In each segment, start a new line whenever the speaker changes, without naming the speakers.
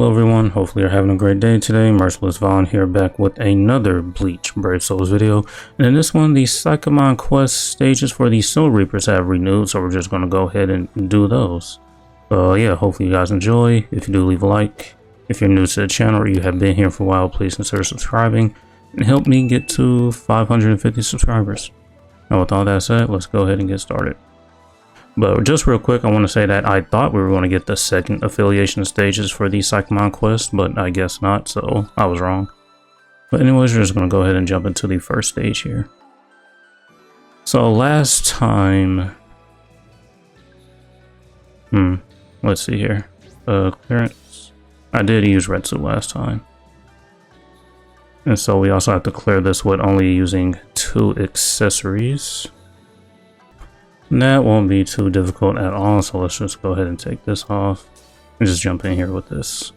Hello everyone, hopefully you're having a great day today. Merciless Vaughn here, back with another Bleach Brave Souls video. And in this one, the Senkaimon quest stages for the Soul Reapers have renewed, so we're just going to go ahead and do those. Yeah, hopefully you guys enjoy. If you do, leave a like. If you're new to the channel or you have been here for a while, please consider subscribing and help me get to 550 subscribers. Now with all that said, let's go ahead and get started. But just real quick, I want to say that I thought we were going to get the second affiliation stages for the Senkaimon quest, but I guess not, so I was wrong. But anyways, we're just going to go ahead and jump into the first stage here. So last time... let's see here. Clearance. I did use Retsu last time. And so we also have to clear this with only using 2 accessories. That won't be too difficult at all, so let's just go ahead and take this off and just jump in here with this.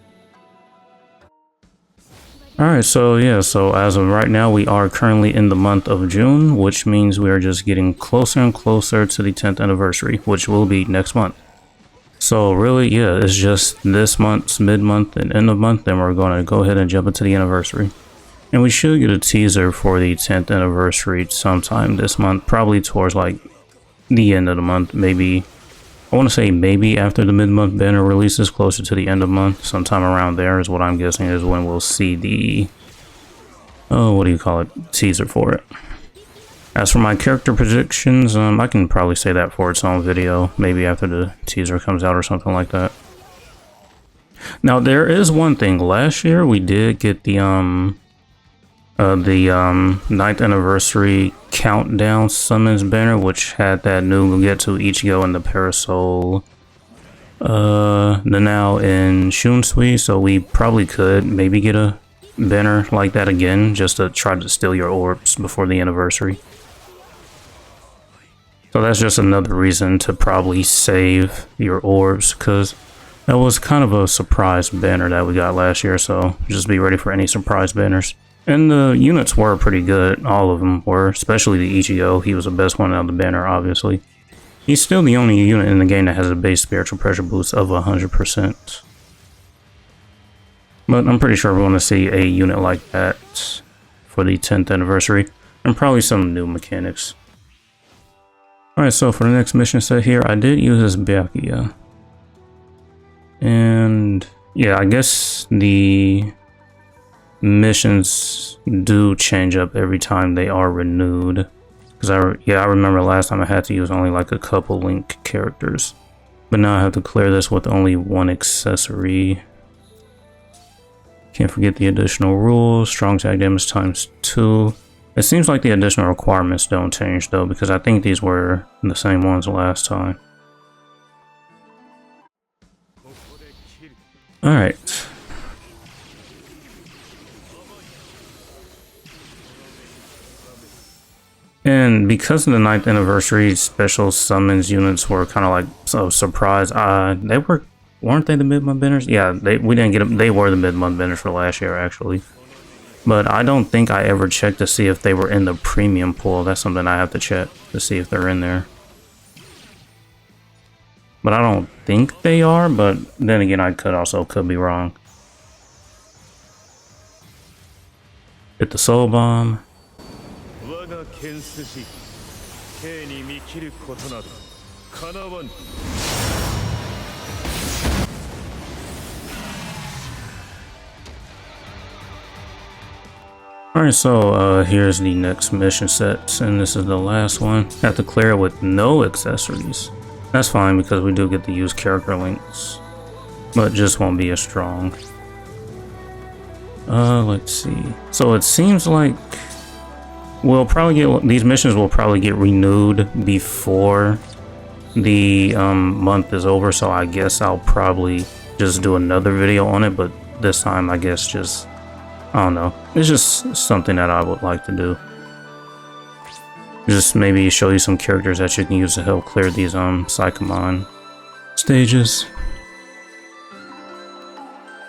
Alright, so yeah, so as of right now, we are currently in the month of June, which means we are just getting closer and closer to the 10th anniversary, which will be next month. So really, yeah, it's just this month's mid-month and end of month, then we're going to go ahead and jump into the anniversary. And we should get a teaser for the 10th anniversary sometime this month, probably towards like the end of the month, maybe. I want to say maybe after the mid-month banner releases, closer to the end of the month, sometime around there is what I'm guessing is when we'll see the what do you call it, teaser for it. As for my character predictions, I can probably say that for its own video, maybe after the teaser comes out or something like that. Now there is one thing, last year we did get the 9th anniversary countdown summons banner, which had that new Getsu Ichigo and the Parasol Nanao and Shunsui, so we probably could maybe get a banner like that again, just to try to steal your orbs before the anniversary. So that's just another reason to probably save your orbs, because that was kind of a surprise banner that we got last year, so just be ready for any surprise banners. And the units were pretty good, all of them were, especially the Ichigo. He was the best one out of the banner, obviously. He's still the only unit in the game that has a base spiritual pressure boost of 100%. But I'm pretty sure we're going to see a unit like that for the 10th anniversary, and probably some new mechanics. Alright, so for the next mission set here, I did use this Byakuya. And yeah, I guess the missions do change up every time they are renewed, because I remember last time I had to use only like a couple Link characters, but now I have to clear this with only 1 accessory. Can't forget the additional rules, strong tag damage ×2. It seems like the additional requirements don't change though, because I think these were the same ones last time. Alright. And because of the 9th anniversary, special summons units were kind of like a surprise. Weren't they the mid-month banners? Yeah, we didn't get them. They were the mid-month banners for last year, actually. But I don't think I ever checked to see if they were in the premium pool. That's something I have to check to see if they're in there. But I don't think they are, but then again, I could be wrong. Hit the soul bomb. Alright, so here's the next mission set, and this is the last one. Have to clear it with no accessories. That's fine because we do get to use character links, but just won't be as strong. Let's see. So it seems like we'll probably get, these missions will probably get renewed before the month is over, so I guess I'll probably just do another video on it, but this time I guess just, I don't know, it's just something that I would like to do. Just maybe show you some characters that you can use to help clear these Senkaimon stages.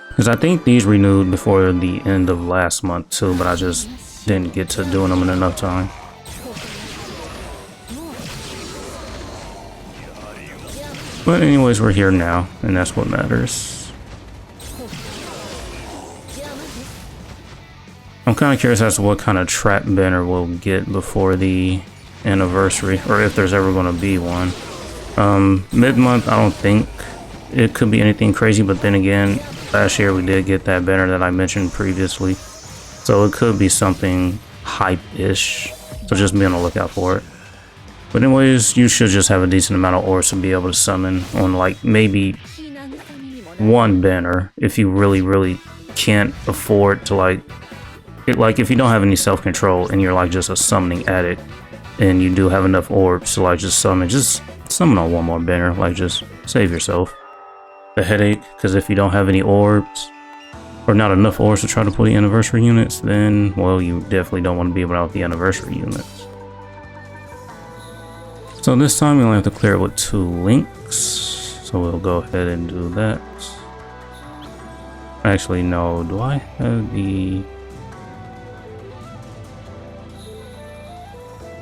Because I think these renewed before the end of last month too, but I just didn't get to doing them in enough time. But anyways, we're here now, and that's what matters. I'm kind of curious as to what kind of trap banner we'll get before the anniversary, or if there's ever going to be one. Mid-month, I don't think it could be anything crazy, but then again, last year we did get that banner that I mentioned previously, so it could be something hype-ish, so just be on the lookout for it. But anyways, you should just have a decent amount of ores to be able to summon on like maybe one banner if you really can't afford to like if you don't have any self-control and you're like just a summoning addict and you do have enough orbs to like just summon on one more banner, like just save yourself the headache, because if you don't have any orbs or not enough orbs to try to pull the anniversary units, then well, you definitely don't want to be without the anniversary units. So this time we only have to clear it with 2 links, so we'll go ahead and do that. Actually no, do I have the...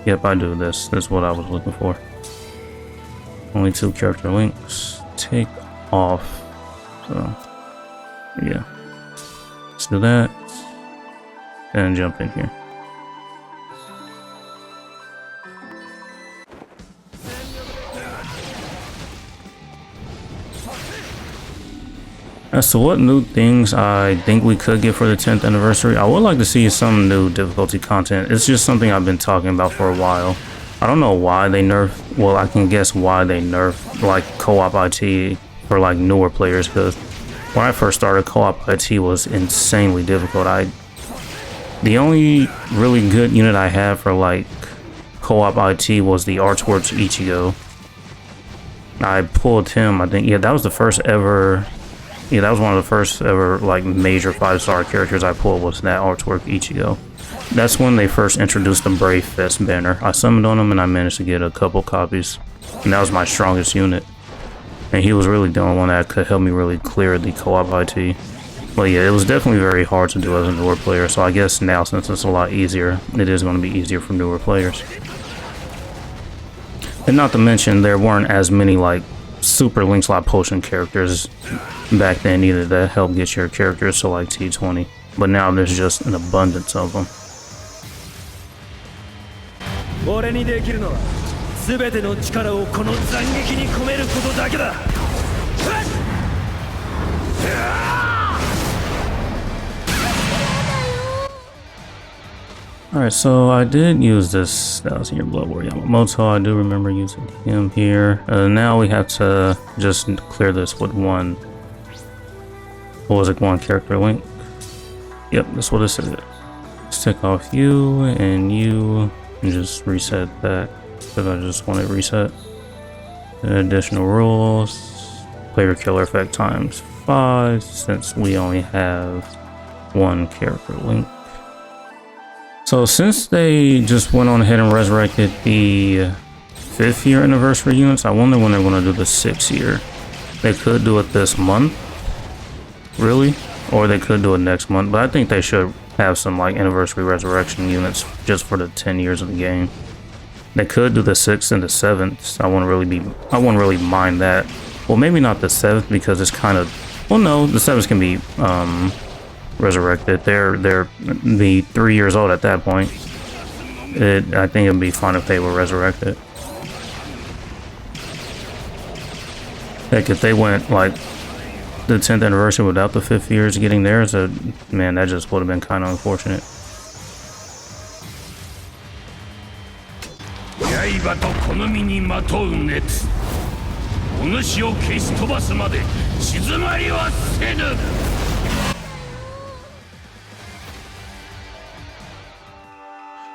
Yep, I do this. That's what I was looking for. Only 2 character links. Take off. So, yeah. Let's do that. And jump in here. As to what new things I think we could get for the 10th anniversary, I would like to see some new difficulty content. It's just something I've been talking about for a while. I don't know why they nerfed, well, I can guess why they nerfed like co-op IT for like newer players, because when I first started, co-op IT was insanely difficult. The only really good unit I had for like co-op IT was the Artworks Ichigo. I pulled him, I think, yeah, that was the first ever... Yeah, that was one of the first ever like major 5-star characters I pulled, was that Artwork Ichigo. That's when they first introduced the Brave Fest banner. I summoned on him and I managed to get a couple copies. And that was my strongest unit. And he was really the only one that could help me really clear the co-op IT. But yeah, it was definitely very hard to do as a newer player. So I guess now, since it's a lot easier, it is going to be easier for newer players. And not to mention, there weren't as many like super link slot potion characters back then either that help get your characters to like T20, but now there's just an abundance of them. Alright, so I did use this, that was your Blood War Yamamoto, I do remember using him here. Now we have to just clear this with one, what was it, one character link? Yep, that's what it said. Let's take off you and just reset that, because I just want it reset. Additional rules, player killer effect ×5, since we only have one character link. So since they just went on ahead and resurrected the 5th year anniversary units, I wonder when they're going to do the 6th year. They could do it this month, really, or they could do it next month, but I think they should have some like anniversary resurrection units just for the 10 years of the game. They could do the 6th and the 7th. I wouldn't really mind that. Well, maybe not the 7th, because it's kind of, well, no, the 7th can be resurrected. They're be 3 years old at that point. I think it'd be fun if they were resurrected. Heck, if they went like the 10th anniversary without the 5th years getting theirs, man, that just would have been kind of unfortunate.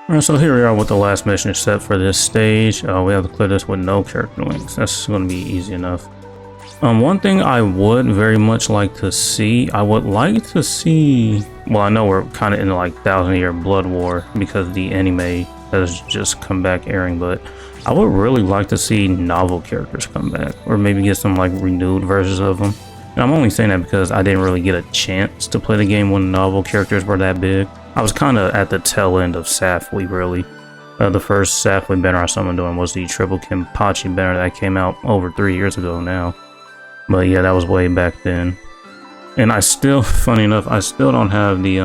Alright, so here we are with the last mission set for this stage. We have to clear this with no character links. That's going to be easy enough. One thing I would very much like to see, well, I know we're kind of in like 1,000-year blood war because the anime has just come back airing, but I would really like to see novel characters come back, or maybe get some like renewed versions of them. And I'm only saying that because I didn't really get a chance to play the game when novel characters were that big. I was kind of at the tail end of Safui, really. The first Safui banner I summoned on was the Triple Kenpachi banner that came out over 3 years ago now. But yeah, that was way back then. And I still, funny enough, I still don't have the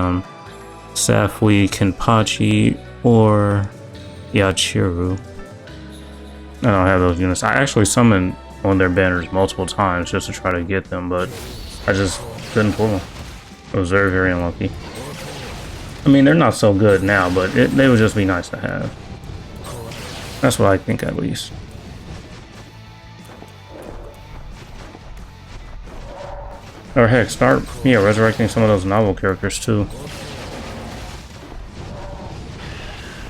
Safui, Kenpachi, or Yachiru. I don't have those units. I actually summoned on their banners multiple times just to try to get them, but I just couldn't pull them. I was very, very unlucky. I mean, they're not so good now, but they would just be nice to have. That's what I think, at least. Or heck, start, yeah, resurrecting some of those novel characters too.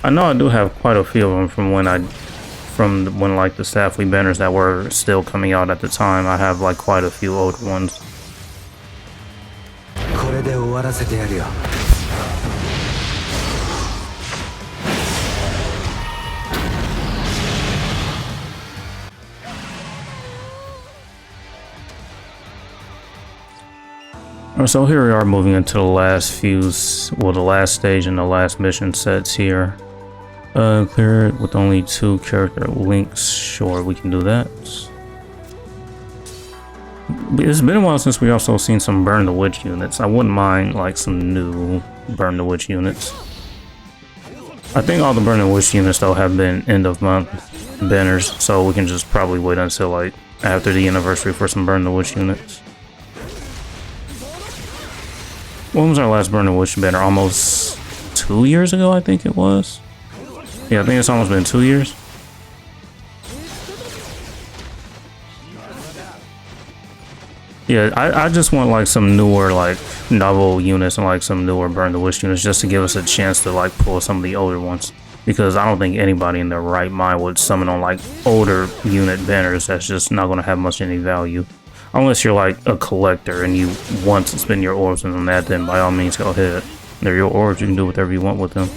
I know I do have quite a few of them from when like the Safui banners that were still coming out at the time. I have like quite a few old ones. So here we are moving into the last the last stage and the last mission sets here. Clear it with only 2 character links. Sure, we can do that. It's been a while since we also seen some Burn the Witch units. I wouldn't mind like some new Burn the Witch units. I think all the Burn the Witch units though have been end of month banners, so we can just probably wait until like after the anniversary for some Burn the Witch units. When was our last Burn the Witch banner? Almost 2 years ago, I think it was. Yeah, I think it's almost been 2 years. Yeah, I just want like some newer like novel units and like some newer Burn the Witch units just to give us a chance to like pull some of the older ones. Because I don't think anybody in their right mind would summon on like older unit banners that's just not going to have much any value. Unless you're like a collector and you want to spend your orbs on that, then by all means go ahead. They're your orbs, you can do whatever you want with them.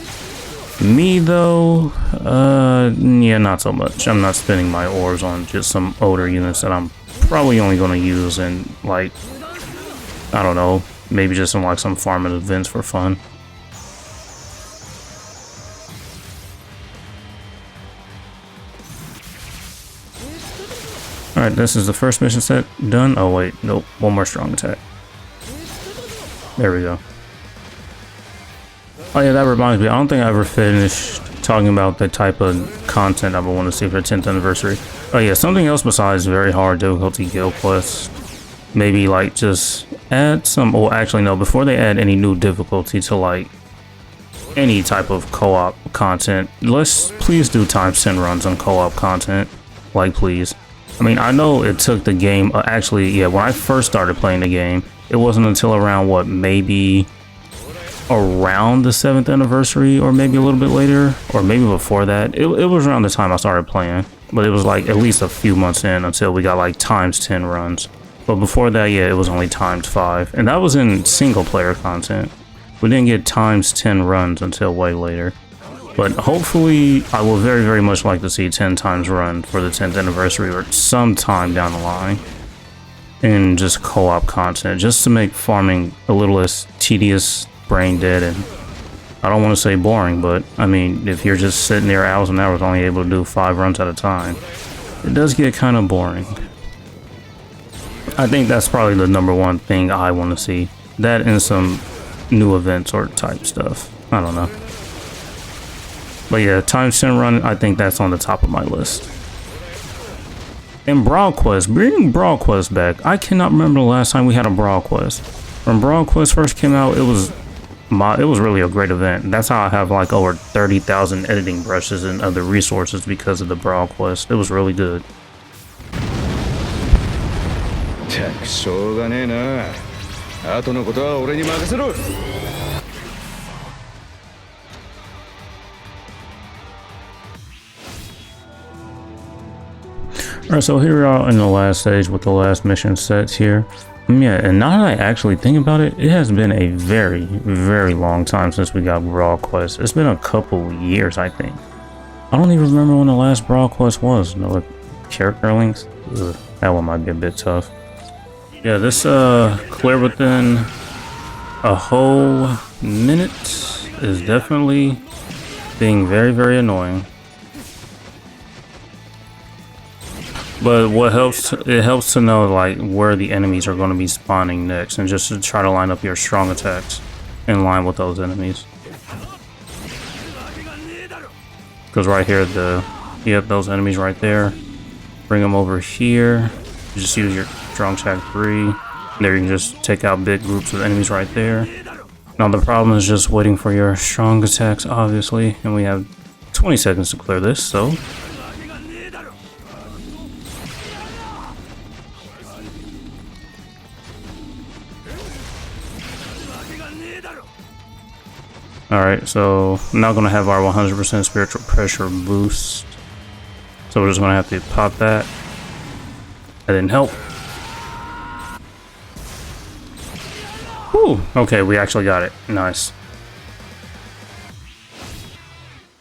Me though, yeah, not so much. I'm not spending my orbs on just some older units that I'm probably only going to use in like, I don't know, maybe just in like some farming events for fun. Alright, this is the first mission set done. Oh wait, nope, one more strong attack. There we go. Oh yeah, that reminds me, I don't think I ever finished talking about the type of content I would want to see for the 10th anniversary. Oh yeah, something else besides very hard difficulty guild quests. Maybe like just add some, well actually no, before they add any new difficulty to like any type of co-op content, let's please do ×10 runs on co-op content. Like please. I mean, I know it took the game, actually, yeah, when I first started playing the game, it wasn't until around, what, maybe around the 7th anniversary, or maybe a little bit later, or maybe before that. It was around the time I started playing, but it was like at least a few months in until we got like ×10 runs. But before that, yeah, it was only ×5, and that was in single player content. We didn't get ×10 runs until way later. But hopefully, I will very, very much like to see 10 times run for the 10th anniversary or sometime down the line. And just co-op content, just to make farming a little less tedious, brain dead, and I don't want to say boring, but I mean, if you're just sitting there hours and hours only able to do 5 runs at a time, it does get kind of boring. I think that's probably the #1 thing I want to see. That and some new events or type stuff. I don't know. But yeah, ×10 run, I think that's on the top of my list. And Brawl Quest, bring Brawl Quest back. I cannot remember the last time we had a Brawl Quest. When Brawl Quest first came out, it was really a great event. That's how I have like over 30,000 editing brushes and other resources because of the Brawl Quest. It was really good. Alright, so here we are in the last stage with the last mission sets here. Yeah, and now that I actually think about it, it has been a very, very long time since we got Brawl Quest. It's been a couple years, I think. I don't even remember when the last Brawl Quest was. No character links? Ugh, that one might be a bit tough. Yeah, this clear within a whole minute is definitely being very, very annoying. But what helps, it helps to know like where the enemies are going to be spawning next, and just to try to line up your strong attacks in line with those enemies. Because right here, those enemies right there, bring them over here. You just use your strong attack 3. There you can just take out big groups of enemies right there. Now the problem is just waiting for your strong attacks, obviously, and we have 20 seconds to clear this, so. Alright, so I'm not going to have our 100% spiritual pressure boost. So we're just going to have to pop that. That didn't help. Whew, okay, we actually got it. Nice.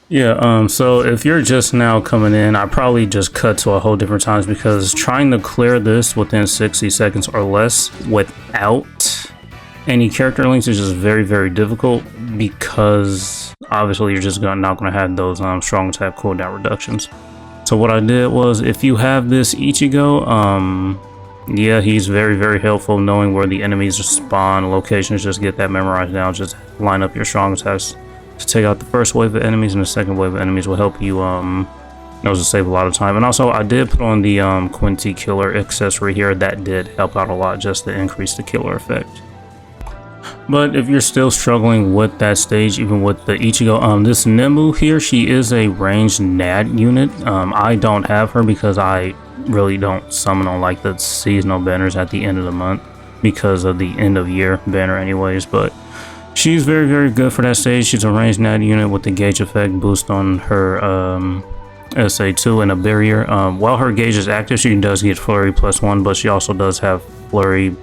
Yeah, so if you're just now coming in, I probably just cut to a whole different times, because trying to clear this within 60 seconds or less without any character links is just very, very difficult, because obviously you're just not going to have those strong attack cooldown reductions. So what I did was, if you have this Ichigo, yeah, he's very, very helpful knowing where the enemies spawn locations. Just get that memorized now. Just line up your strong attacks to take out the first wave of enemies, and the second wave of enemies will help you those will save a lot of time. And also I did put on the Quincy killer accessory here. That did help out a lot, just to increase the killer effect. But if you're still struggling with that stage, even with the Ichigo, this Nemu here, she is a ranged NAD unit. I don't have her because I really don't summon on like the seasonal banners at the end of the month, because of the end of year banner anyways. But she's very, very good for that stage. She's a ranged NAD unit with the gauge effect boost on her SA2 and a barrier. While her gauge is active, she does get flurry +1, but she also does have flurry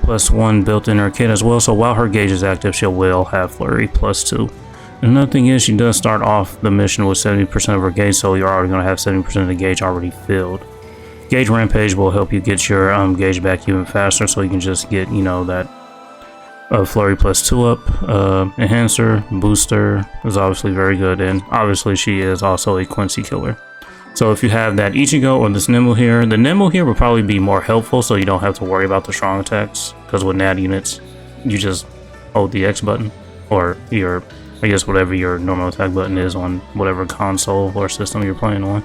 +1 built in her kit as well. So while her gauge is active, she will have flurry +2. Another thing is, she does start off the mission with 70% of her gauge, so you're already going to have 70% of the gauge already filled. Gauge Rampage will help you get your gauge back even faster, so you can just get, you know, that flurry +2 up. Enhancer, booster is obviously very good, and obviously she is also a Quincy killer. So if you have that Ichigo or this Nemu here, the Nemu here will probably be more helpful, so you don't have to worry about the strong attacks, because with NAD units, you just hold the X button, or your, I guess whatever your normal attack button is on whatever console or system you're playing on.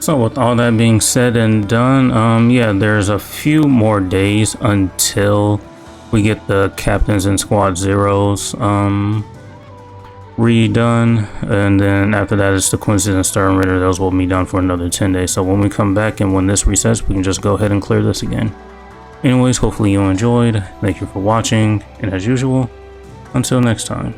So with all that being said and done, yeah, there's a few more days until we get the Captains and Squad Zeros redone, and then after that it's the Quincy's and Stern Ritter. Those will be done for another 10 days. So when we come back and when this resets, we can just go ahead and clear this again. Anyways, hopefully you enjoyed. Thank you for watching, and as usual, until next time.